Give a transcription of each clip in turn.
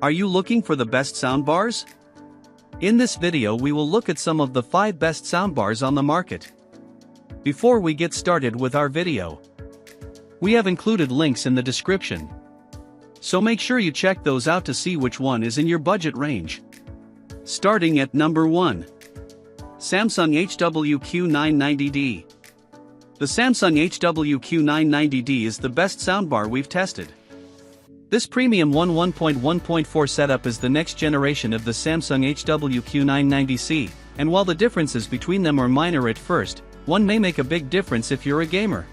Are you looking for the best soundbars? In this video we will look at some of the 5 best soundbars on the market. Before we get started with our video, we have included links in the description, so make sure you check those out to see which one is in your budget range. Starting at number 1. Samsung HWQ990D. The Samsung HWQ990D is the best soundbar we've tested. This premium 1.1.4 setup is the next generation of the Samsung HWQ990C, and while the differences between them are minor at first, one may make a big difference if you're a gamer.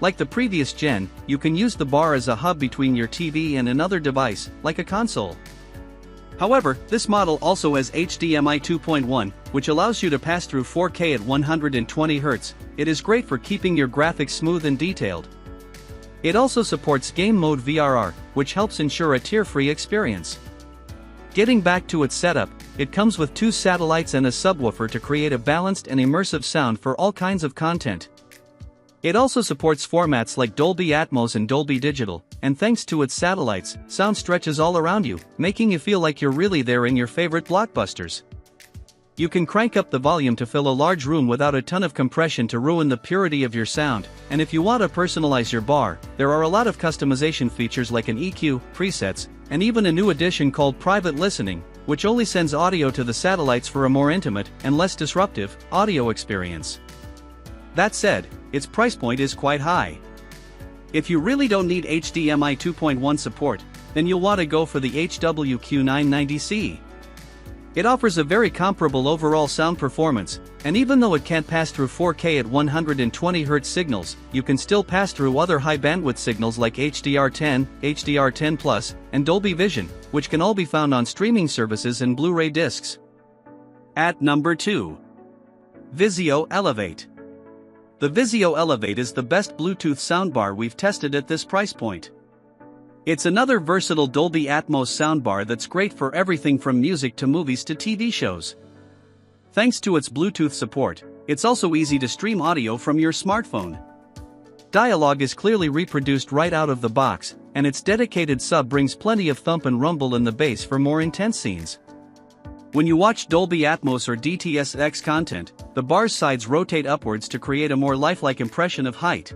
Like the previous gen, you can use the bar as a hub between your TV and another device, like a console. However, this model also has HDMI 2.1, which allows you to pass through 4K at 120Hz. It is great for keeping your graphics smooth and detailed. It also supports game mode VRR, which helps ensure a tear-free experience. Getting back to its setup, it comes with 2 satellites and a subwoofer to create a balanced and immersive sound for all kinds of content. It also supports formats like Dolby Atmos and Dolby Digital, and thanks to its satellites, sound stretches all around you, making you feel like you're really there in your favorite blockbusters. You can crank up the volume to fill a large room without a ton of compression to ruin the purity of your sound, and if you want to personalize your bar, there are a lot of customization features like an EQ, presets, and even a new addition called Private Listening, which only sends audio to the satellites for a more intimate, and less disruptive, audio experience. That said, its price point is quite high. If you really don't need HDMI 2.1 support, then you'll want to go for the HWQ990C. It offers a very comparable overall sound performance, and even though it can't pass through 4K at 120Hz signals, you can still pass through other high bandwidth signals like HDR10, HDR10+, and Dolby Vision, which can all be found on streaming services and Blu-ray discs. At number 2. Vizio Elevate. The Vizio Elevate is the best Bluetooth soundbar we've tested at this price point. It's another versatile Dolby Atmos soundbar that's great for everything from music to movies to TV shows. Thanks to its Bluetooth support, it's also easy to stream audio from your smartphone. Dialogue is clearly reproduced right out of the box, and its dedicated sub brings plenty of thump and rumble in the bass for more intense scenes. When you watch Dolby Atmos or DTS:X content, the bar's sides rotate upwards to create a more lifelike impression of height.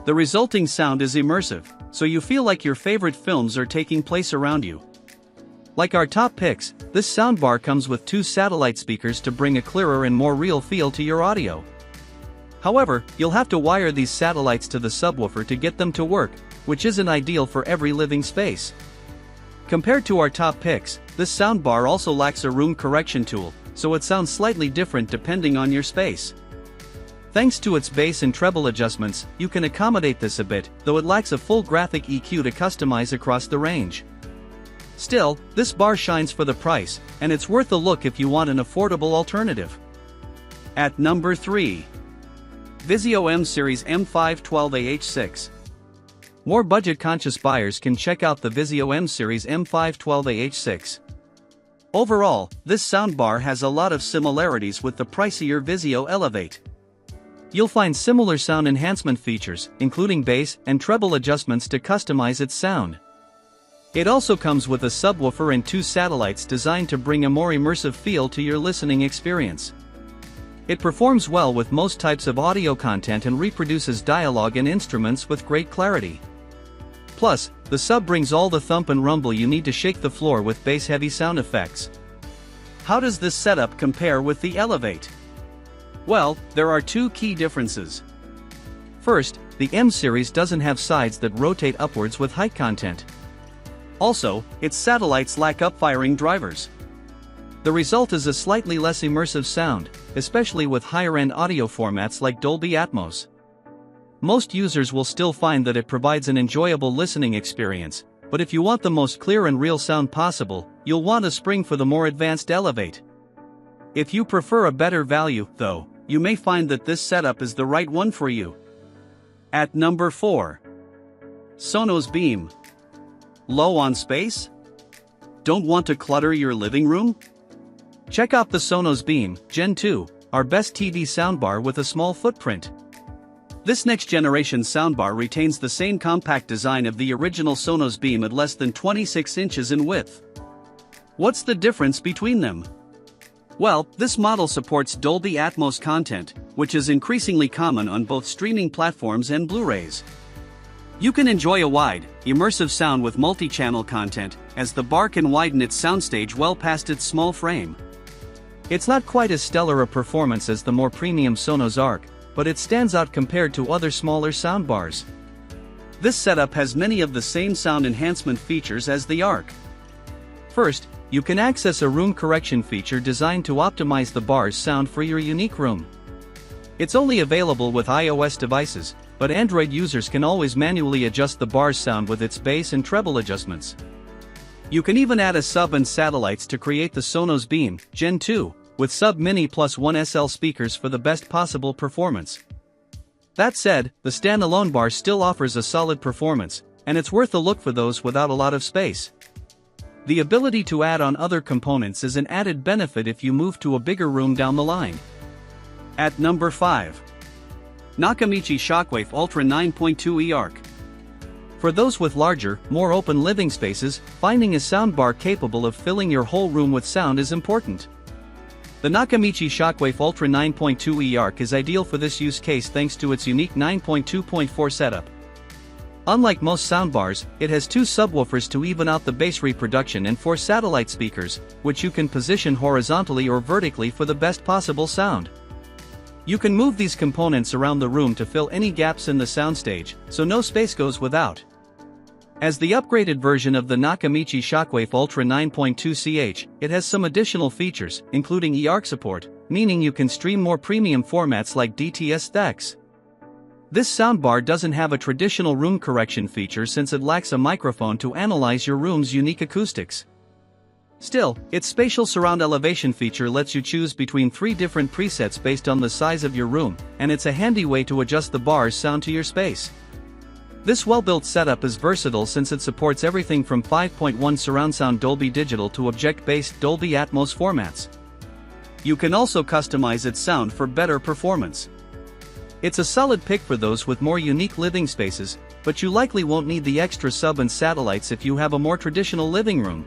The resulting sound is immersive, so you feel like your favorite films are taking place around you. Like our top picks, this soundbar comes with 2 satellite speakers to bring a clearer and more real feel to your audio. However, you'll have to wire these satellites to the subwoofer to get them to work, which isn't ideal for every living space. Compared to our top picks, this soundbar also lacks a room correction tool, so it sounds slightly different depending on your space. Thanks to its bass and treble adjustments, you can accommodate this a bit, though it lacks a full graphic EQ to customize across the range. Still, this bar shines for the price, and it's worth a look if you want an affordable alternative. At number 3. Vizio M Series M512AH6. More budget-conscious buyers can check out the Vizio M Series M512AH6. Overall, this soundbar has a lot of similarities with the pricier Vizio Elevate. You'll find similar sound enhancement features, including bass and treble adjustments to customize its sound. It also comes with a subwoofer and 2 satellites designed to bring a more immersive feel to your listening experience. It performs well with most types of audio content and reproduces dialogue and instruments with great clarity. Plus, the sub brings all the thump and rumble you need to shake the floor with bass-heavy sound effects. How does this setup compare with the Elevate? Well, there are 2 key differences. First, the M series doesn't have sides that rotate upwards with height content. Also, its satellites lack upfiring drivers. The result is a slightly less immersive sound, especially with higher-end audio formats like Dolby Atmos. Most users will still find that it provides an enjoyable listening experience, but if you want the most clear and real sound possible, you'll want to spring for the more advanced Elevate. If you prefer a better value, though, you may find that this setup is the right one for you. At number 4. Sonos Beam. Low on space? Don't want to clutter your living room? Check out the Sonos Beam Gen 2, our best TV soundbar with a small footprint. This next-generation soundbar retains the same compact design of the original Sonos Beam at less than 26 inches in width. What's the difference between them? Well, this model supports Dolby Atmos content, which is increasingly common on both streaming platforms and Blu-rays. You can enjoy a wide, immersive sound with multi-channel content, as the bar can widen its soundstage well past its small frame. It's not quite as stellar a performance as the more premium Sonos Arc, but it stands out compared to other smaller soundbars. This setup has many of the same sound enhancement features as the Arc. First, you can access a room correction feature designed to optimize the bar's sound for your unique room. It's only available with iOS devices, but Android users can always manually adjust the bar's sound with its bass and treble adjustments. You can even add a sub and satellites to create the Sonos Beam Gen 2, with sub mini plus 1 SL speakers for the best possible performance. That said, the standalone bar still offers a solid performance, and it's worth a look for those without a lot of space. The ability to add on other components is an added benefit if you move to a bigger room down the line. At number 5. Nakamichi Shockwave Ultra 9.2e Arc. For those with larger, more open living spaces, finding a soundbar capable of filling your whole room with sound is important. The Nakamichi Shockwave Ultra 9.2e Arc is ideal for this use case thanks to its unique 9.2.4 setup. Unlike most soundbars, it has 2 subwoofers to even out the bass reproduction and 4 satellite speakers, which you can position horizontally or vertically for the best possible sound. You can move these components around the room to fill any gaps in the soundstage, so no space goes without. As the upgraded version of the Nakamichi Shockwave Ultra 9.2ch, it has some additional features, including eARC support, meaning you can stream more premium formats like DTS stacks. This soundbar doesn't have a traditional room correction feature since it lacks a microphone to analyze your room's unique acoustics. Still, its spatial surround elevation feature lets you choose between 3 different presets based on the size of your room, and it's a handy way to adjust the bar's sound to your space. This well-built setup is versatile since it supports everything from 5.1 surround sound Dolby Digital to object-based Dolby Atmos formats. You can also customize its sound for better performance. It's a solid pick for those with more unique living spaces, but you likely won't need the extra sub and satellites if you have a more traditional living room.